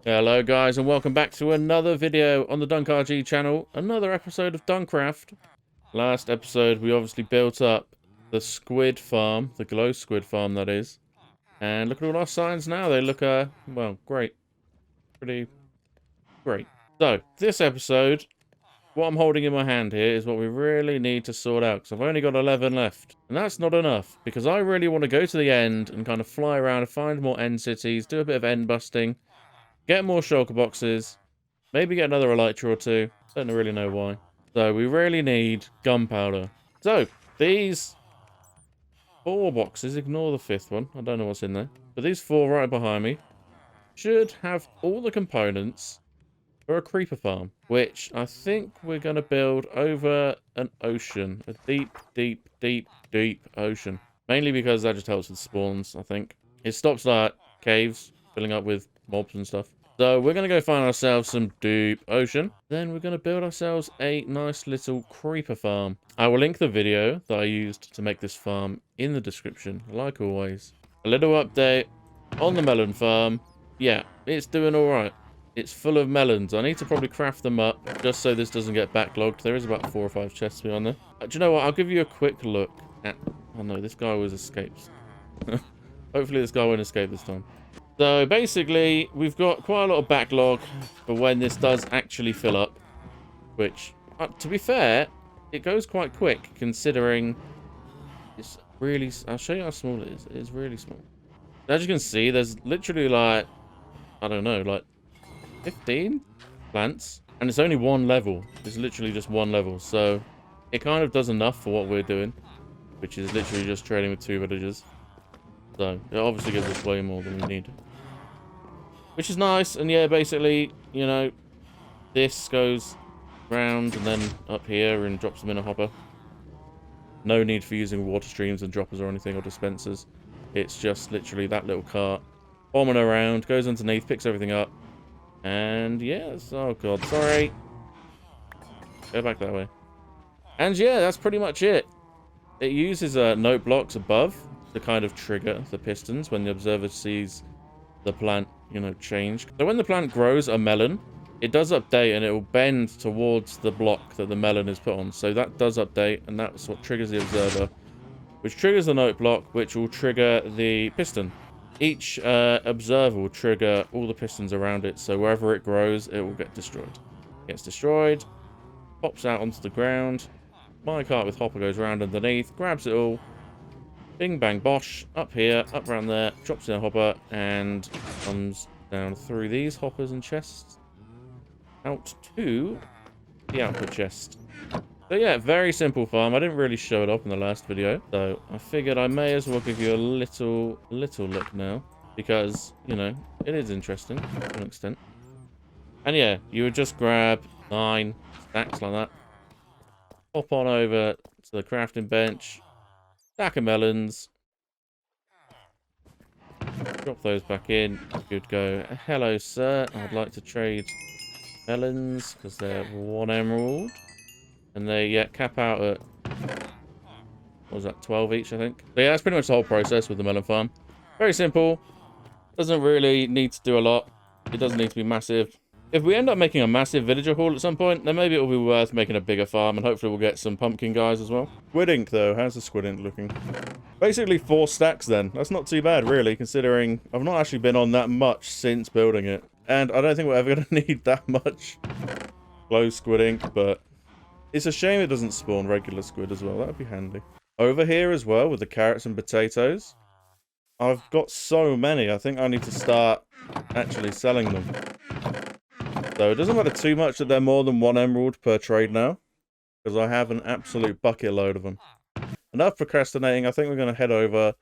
Hello guys and welcome back to another video on the DunkRG channel, another episode of Duncraft. Last episode we obviously built up the squid farm, the glow squid farm that is. And look at all our signs now, they look, well, great. Pretty great. So, this episode, what I'm holding in my hand here is what we really need to sort out, because I've only got 11 left. And that's not enough, because I really want to go to the end and kind of fly around and find more end cities, do a bit of end busting, get more shulker boxes, maybe get another elytra or two. Don't really know why. So we really need gunpowder. So these 4 boxes, ignore the 5th one. I don't know what's in there. But these 4 right behind me should have all the components for a creeper farm, which I think we're going to build over an ocean. A deep, deep, deep, deep ocean. Mainly because that just helps with spawns, I think. It stops like caves filling up with mobs and stuff. So we're going to go find ourselves some deep ocean. Then we're going to build ourselves a nice little creeper farm. I will link the video that I used to make this farm in the description, like always. A little update on the melon farm. Yeah, it's doing alright. It's full of melons. I need to probably craft them up just so this doesn't get backlogged. There is about 4 or 5 chests behind there. Do you know what? I'll give you a quick look at... Oh no, this guy always escapes. Hopefully this guy won't escape this time. So basically, we've got quite a lot of backlog for when this does actually fill up. Which, to be fair, it goes quite quick considering it's really... I'll show you how small it is. It is really small. As you can see, there's literally like, I don't know, like 15 plants. And it's only one level. It's literally just one level. So it kind of does enough for what we're doing. Which is literally just trading with 2 villagers. So it obviously gives us way more than we need. Which is nice, and yeah, basically, you know, this goes round and then up here and drops them in a hopper. No need for using water streams and droppers or anything, or dispensers. It's just literally that little cart bombing around, goes underneath, picks everything up, and yes, oh god, sorry. Go back that way. And yeah, that's pretty much it. It uses note blocks above to kind of trigger the pistons when the observer sees the plant, you know, change. So when the plant grows a melon, it does update and it will bend towards the block that the melon is put on. So that does update, and that's what triggers the observer, which triggers the note block, which will trigger the piston. Each observer will trigger all the pistons around it, so wherever it grows, it will get destroyed. Gets destroyed, pops out onto the ground. My cart with hopper goes around underneath, grabs it all, bing bang bosh, up here, up around there, drops in a hopper, and comes down through these hoppers and chests out to the output chest. So yeah, very simple farm. I didn't really show it up in the last video, so I figured I may as well give you a little look now, because, you know, it is interesting to an extent. And yeah, you would just grab 9 stacks like that, hop on over to the crafting bench, stack of melons, drop those back in. Good go. Hello, sir. I'd like to trade melons because they're 1 emerald. And they, yeah, cap out at, what was that, 12 each, I think. So yeah, that's pretty much the whole process with the melon farm. Very simple. Doesn't really need to do a lot. It doesn't need to be massive. If we end up making a massive villager haul at some point, then maybe it'll be worth making a bigger farm, and hopefully we'll get some pumpkin guys as well. Squid ink, though. How's the squid ink looking? Basically 4 stacks, then. That's not too bad, really, considering I've not actually been on that much since building it. And I don't think we're ever going to need that much glow squid ink, but it's a shame it doesn't spawn regular squid as well. That would be handy. Over here as well, with the carrots and potatoes, I've got so many. I think I need to start actually selling them. So it doesn't matter too much that they're more than 1 emerald per trade now, because I have an absolute bucket load of them. Enough procrastinating. I think we're going to head over,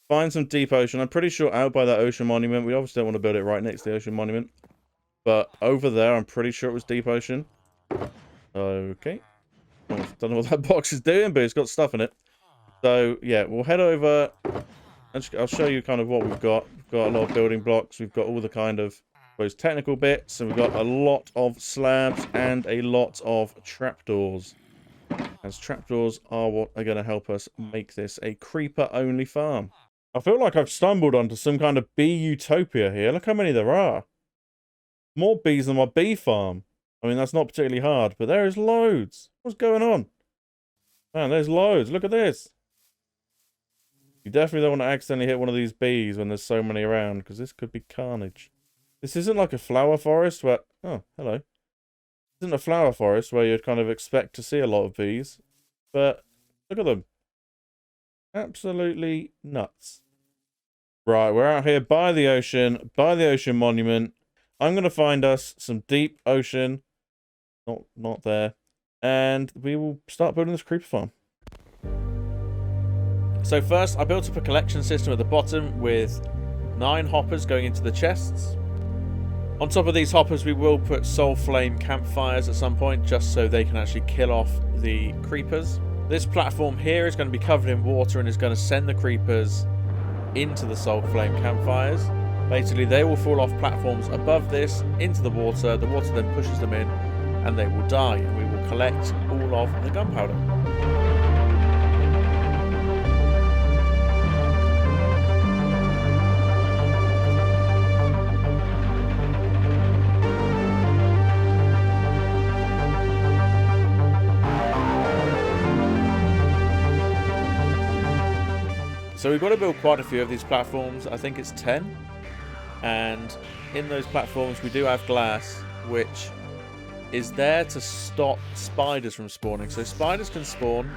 find some deep ocean. I'm pretty sure out by that ocean monument. We obviously don't want to build it right next to the ocean monument, but over there, I'm pretty sure it was deep ocean. Okay. Well, don't know what that box is doing, but it's got stuff in it. So yeah, we'll head over. I'll show you kind of what we've got. We've got a lot of building blocks. We've got all the kind of those technical bits, and we've got a lot of slabs and a lot of trapdoors. As trapdoors are what are going to help us make this a creeper-only farm. I feel like I've stumbled onto some kind of bee utopia here. Look how many there are. More bees than my bee farm. I mean, that's not particularly hard, but there is loads. What's going on? Man, there's loads. Look at this. You definitely don't want to accidentally hit one of these bees when there's so many around, because this could be carnage. This isn't like a flower forest where... Oh, hello. This isn't a flower forest where you'd kind of expect to see a lot of bees, but look at them. Absolutely nuts. Right, we're out here by the ocean monument. I'm going to find us some deep ocean. Not there. And we will start building this creeper farm. So first, I built up a collection system at the bottom with 9 hoppers going into the chests. On top of these hoppers, we will put soul flame campfires at some point, just so they can actually kill off the creepers. This platform here is going to be covered in water and is going to send the creepers into the soul flame campfires. Basically, they will fall off platforms above this into the water then pushes them in and they will die, and we will collect all of the gunpowder. So we've got to build quite a few of these platforms. I think it's 10. And in those platforms we do have glass, which is there to stop spiders from spawning. So spiders can spawn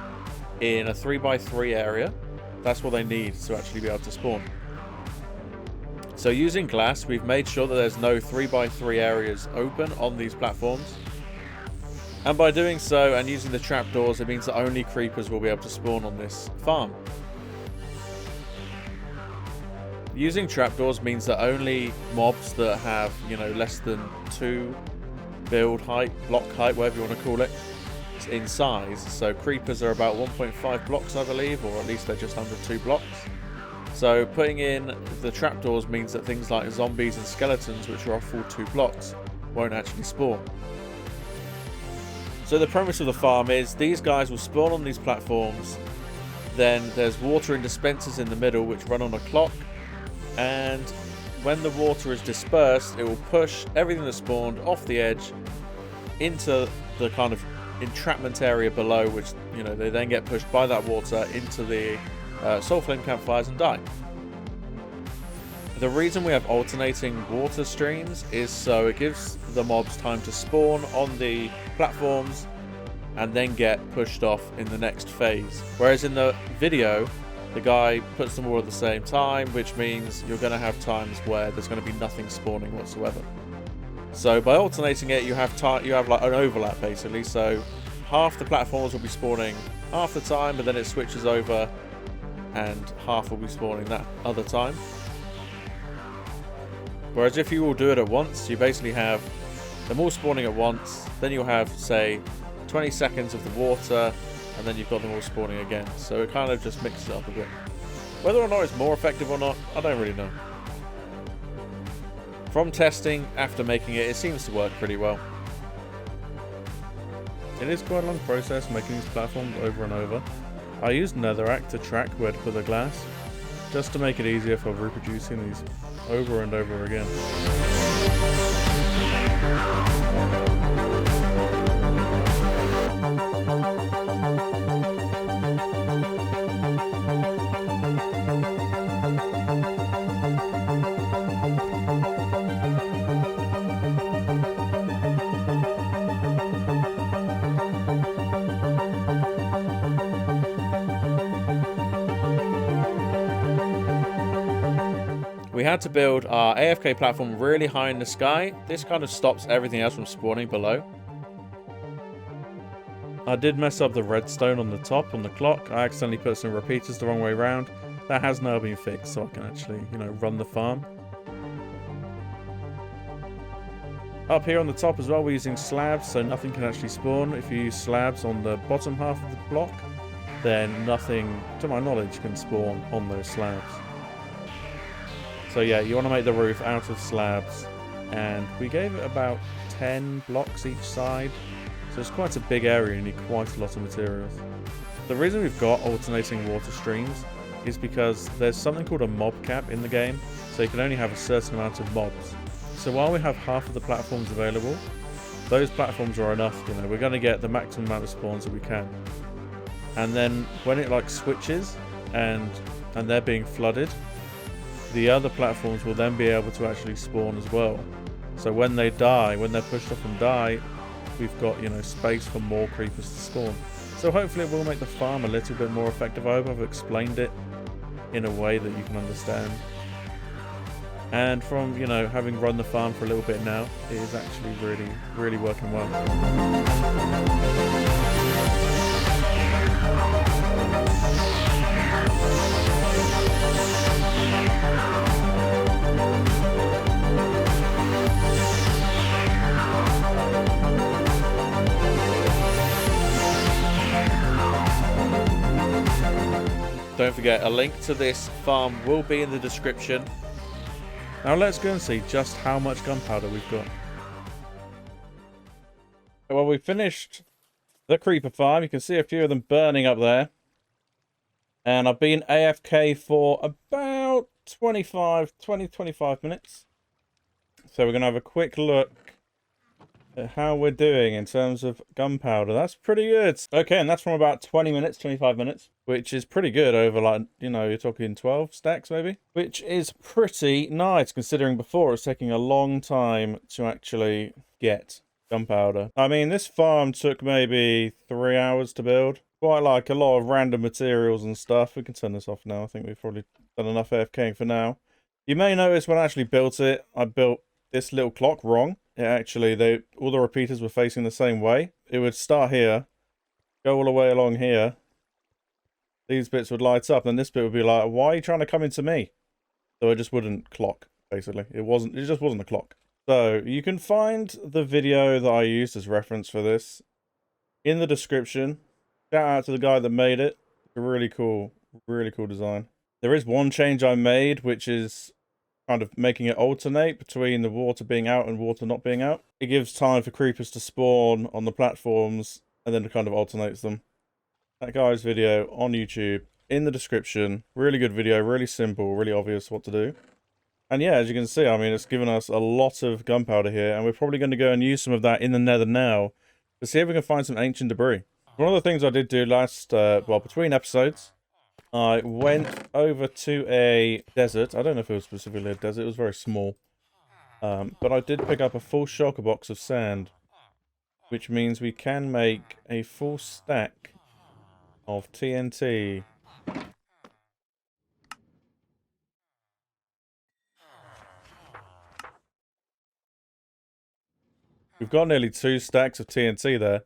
in a 3x3 area. That's what they need to actually be able to spawn. So using glass, we've made sure that there's no 3x3 areas open on these platforms. And by doing so and using the trapdoors, it means that only creepers will be able to spawn on this farm. Using trapdoors means that only mobs that have, less than 2 build height, block height, whatever you want to call it, in size. So creepers are about 1.5 blocks, I believe, or at least they're just under 2 blocks. So putting in the trapdoors means that things like zombies and skeletons, which are a full 2 blocks, won't actually spawn. So the premise of the farm is these guys will spawn on these platforms, then there's water in dispensers in the middle which run on a clock. And when the water is dispersed, it will push everything that spawned off the edge into the kind of entrapment area below, which, they then get pushed by that water into the soul flame campfires and die. The reason we have alternating water streams is so it gives the mobs time to spawn on the platforms and then get pushed off in the next phase. Whereas in the video, the guy puts them all at the same time, which means you're going to have times where there's going to be nothing spawning whatsoever. So by alternating it, you have like an overlap basically. So half the platforms will be spawning half the time, but then it switches over, and half will be spawning that other time. Whereas if you all do it at once, you basically have them all spawning at once. Then you'll have, say, 20 seconds of the water, and then you've got them all spawning again. So it kind of just mixes it up a bit. Whether or not it's more effective or not, I don't really know. From testing, after making it, it seems to work pretty well. It is quite a long process making these platforms over and over. I used netherrack to track where to put the glass, just to make it easier for reproducing these over and over again. We had to build our AFK platform really high in the sky. This kind of stops everything else from spawning below. I did mess up the redstone on the top on the clock. I accidentally put some repeaters the wrong way around. That has now been fixed, so I can actually, run the farm. Up here on the top as well, we're using slabs, so nothing can actually spawn. If you use slabs on the bottom half of the block, then nothing, to my knowledge, can spawn on those slabs. So yeah, you want to make the roof out of slabs, and we gave it about 10 blocks each side, so it's quite a big area and you need quite a lot of materials. The reason we've got alternating water streams is because there's something called a mob cap in the game, so you can only have a certain amount of mobs. So while we have half of the platforms available, those platforms are enough. You know, we're going to get the maximum amount of spawns that we can. And then when it like switches and they're being flooded, the other platforms will then be able to actually spawn as well. So when they die, when they're pushed off and die, we've got, you know, space for more creepers to spawn. So hopefully it will make the farm a little bit more effective. I hope I've explained it in a way that you can understand. And from, you know, having run the farm for a little bit now, it is actually really, really working well. Don't forget, a link to this farm will be in the description. Now let's go and see just how much gunpowder we've got. Well, we finished the creeper farm. You can see a few of them burning up there. And I've been AFK for about 20-25 minutes. So we're going to have a quick look at how we're doing in terms of gunpowder. That's pretty good. Okay, and that's from about 20 minutes, 25 minutes, which is pretty good over, like, you know, you're talking 12 stacks maybe, which is pretty nice considering before it was taking a long time to actually get gunpowder. I mean, this farm took maybe 3 hours to build. Quite like a lot of random materials and stuff. We can turn this off now. I think we've probably done enough AFKing for now. You may notice when I actually built it, I built this little clock wrong. It actually, all the repeaters were facing the same way. It would start here, go all the way along here. These bits would light up, and this bit would be like, why are you trying to come into me? So it just wouldn't clock, basically. It just wasn't a clock. So you can find the video that I used as reference for this in the description. Shout out to the guy that made it. It's a really cool design. There is one change I made, which is kind of making it alternate between the water being out and water not being out. It gives time for creepers to spawn on the platforms, and then it kind of alternates them. That guy's video on YouTube in the description. Really good video, really simple, really obvious what to do. And yeah, as you can see, I mean, it's given us a lot of gunpowder here, and we're probably going to go and use some of that in the nether now to see if we can find some ancient debris. One of the things I did do last, well, between episodes, I went over to a desert. I don't know if it was specifically a desert. It was very small. But I did pick up a full shulker box of sand, which means we can make a full stack of TNT. We've got nearly 2 stacks of TNT there.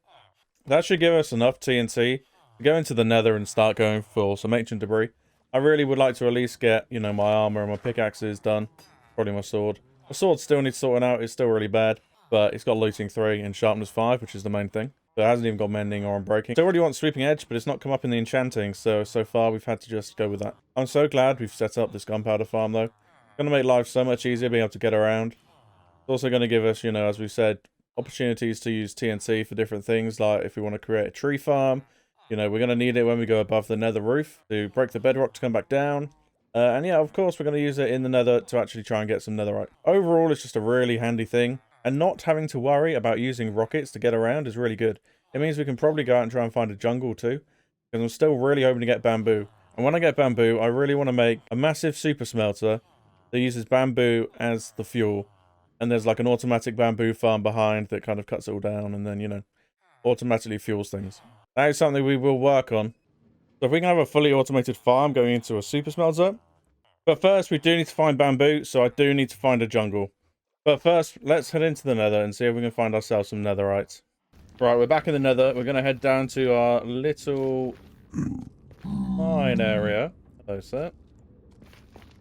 That should give us enough TNT to go into the nether and start going for some ancient debris. I really would like to at least get, you know, my armor and my pickaxes done. Probably my sword. My sword still needs sorting out. It's still really bad. But it's got looting 3 and sharpness 5, which is the main thing. But it hasn't even got mending or unbreaking. It already wants sweeping edge, but it's not come up in the enchanting. So far we've had to just go with that. I'm so glad we've set up this gunpowder farm though. It's going to make life so much easier being able to get around. It's also going to give us, you know, as we said, opportunities to use TNT for different things, like if we want to create a tree farm. You know, we're going to need it when we go above the nether roof to break the bedrock to come back down. And yeah, of course, we're going to use it in the nether to actually try and get some netherite. Overall, it's just a really handy thing. And not having to worry about using rockets to get around is really good. It means we can probably go out and try and find a jungle too. Because I'm still really hoping to get bamboo. And when I get bamboo, I really want to make a massive super smelter that uses bamboo as the fuel. And there's like an automatic bamboo farm behind that kind of cuts it all down and then, you know, automatically fuels things. That is something we will work on. So if we can have a fully automated farm going into a super smelter. But first, we do need to find bamboo, so I do need to find a jungle. But first, let's head into the nether and see if we can find ourselves some netherites. Right, we're back in the nether. We're going to head down to our little mine area. Hello, sir.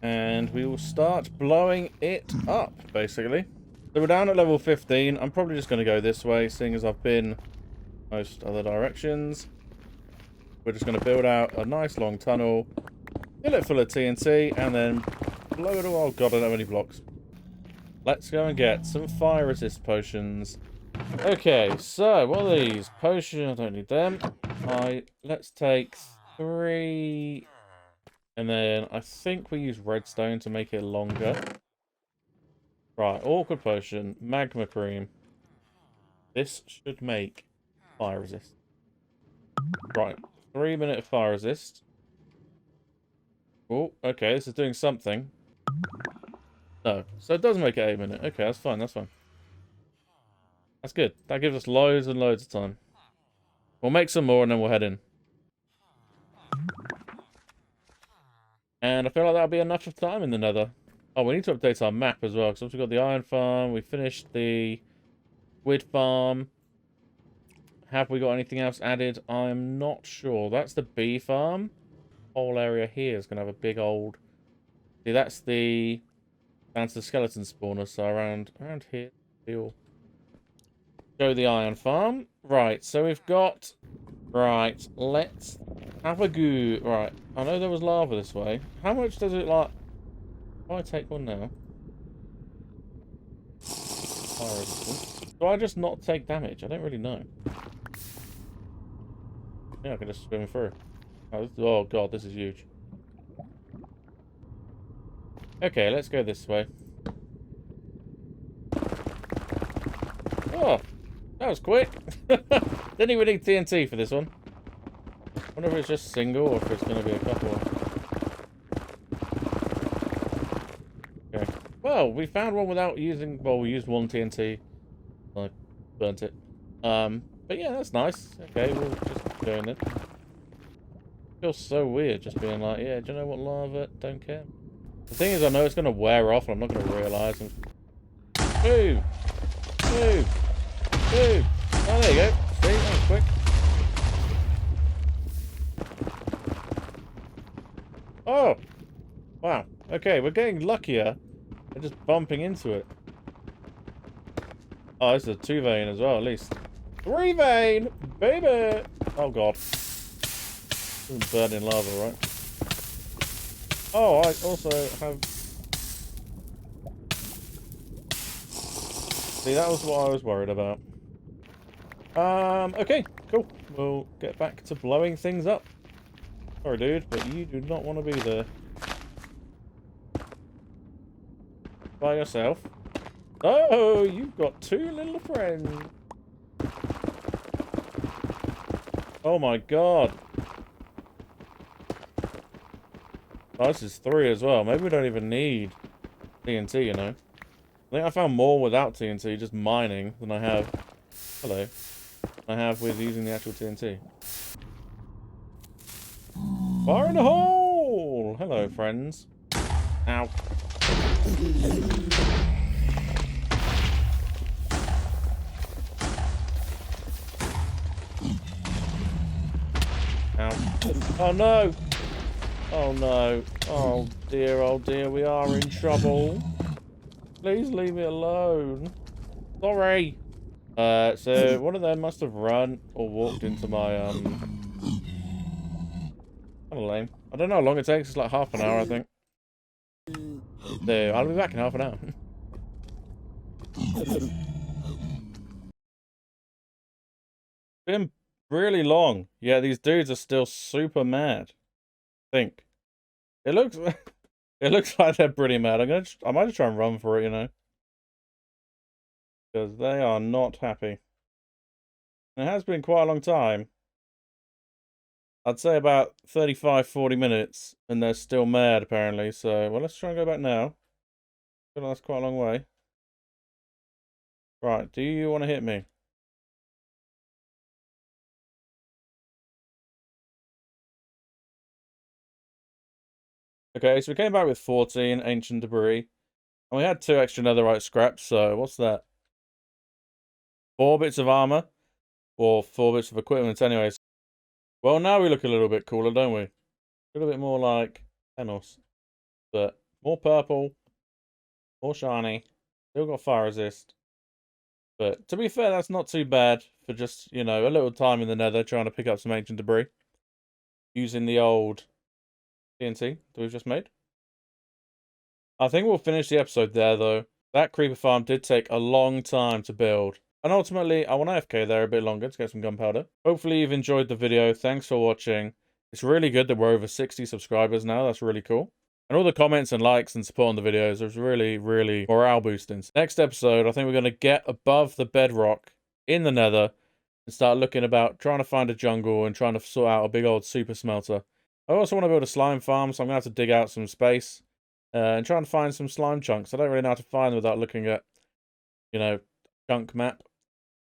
And we will start blowing it up, basically. So we're down at level 15. I'm probably just going to go this way, seeing as I've been most other directions. We're just going to build out a nice long tunnel, fill it full of TNT, and then blow it all. Oh god, I don't have any blocks. Let's go and get some fire resist potions. Okay, so what are these? Potions, I don't need them. Let's take 3... And then I think we use redstone to make it longer. Right, awkward potion, magma cream. This should make fire resist. Right, 3-minute fire resist. Oh, okay, this is doing something. No, so it does make it 8-minute. Okay, that's fine, that's fine. That's good. That gives us loads and loads of time. We'll make some more and then we'll head in. And I feel like that'll be enough of time in the nether. Oh, we need to update our map as well, because we've got the iron farm, we finished the squid farm. Have we got anything else added? I'm not sure. That's the bee farm. Whole area here is going to have a big old... See, that's the... Down to the skeleton spawner, so around here. We'll go the iron farm. Right, so we've got... Right, let's have a go. Right, I know there was lava this way. How much does it like... Oh, I take one now. Fire resistance. Do I just not take damage? I don't really know. Yeah, I can just swim through. Oh god, this is huge. Okay, let's go this way. Oh, that was quick. Didn't even need TNT for this one. Wonder if it's just single or if it's going to be a couple. Okay. Well, we found one without using... Well, we used one TNT. I burnt it. But yeah, that's nice. Okay, we'll just go in it. Feels so weird just being like, yeah, do you know what, lava? Don't care. The thing is, I know it's going to wear off and I'm not going to realise. Boom! Boom! Boom! Oh, there you go. See, that was quick. Oh! Wow. Okay, we're getting luckier. We're just bumping into it. Oh, this is a 2-vein as well, at least. 3-vein! Baby! Oh, God. This isn't burning lava, right? Oh, I also have... See, that was what I was worried about. Okay, cool. We'll get back to blowing things up. Sorry, dude, but you do not want to be there. By yourself. Oh, you've got 2 little friends. Oh my god. Oh, this is 3 as well. Maybe we don't even need TNT, you know. I think I found more without TNT, just mining, than I have... Hello. I have with using the actual TNT. Fire in the hole! Hello, friends. Ow. Ow. Oh no! Oh no. Oh dear, we are in trouble. Please leave me alone. Sorry. So one of them must have run or walked into my, kind of lame. I don't know how long it takes. It's like half an hour, I think. So I'll be back in half an hour. Been really long. Yeah, these dudes are still super mad. I think. It looks it looks like they're pretty mad. I might just try and run for it, you know. Because they are not happy. It has been quite a long time. I'd say about 35-40 minutes, and they're still mad, apparently. So, well, let's try and go back now. I feel like that's quite a long way. Right, do you want to hit me? Okay, so we came back with 14 ancient debris. And we had 2 extra netherite scraps, so what's that? 4 bits of armor. Or 4 bits of equipment, anyways. Well, now we look a little bit cooler, don't we? A little bit more like Thanos. But more purple. More shiny. Still got fire resist. But to be fair, that's not too bad for just, you know, a little time in the nether trying to pick up some ancient debris. Using the old TNT that we've just made. I think we'll finish the episode there, though. That creeper farm did take a long time to build. And ultimately, I want AFK there a bit longer to get some gunpowder. Hopefully you've enjoyed the video. Thanks for watching. It's really good that we're over 60 subscribers now. That's really cool. And all the comments and likes and support on the videos is really, really morale boosting. Next episode, I think we're going to get above the bedrock in the nether and start looking about trying to find a jungle and trying to sort out a big old super smelter. I also want to build a slime farm, so I'm going to have to dig out some space and try and find some slime chunks. I don't really know how to find them without looking at, you know, chunk map.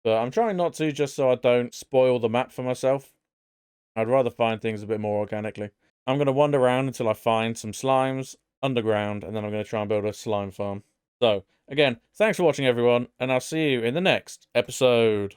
But I'm trying not to, just so I don't spoil the map for myself. I'd rather find things a bit more organically. I'm going to wander around until I find some slimes underground, and then I'm going to try and build a slime farm. So, again, thanks for watching, everyone, and I'll see you in the next episode.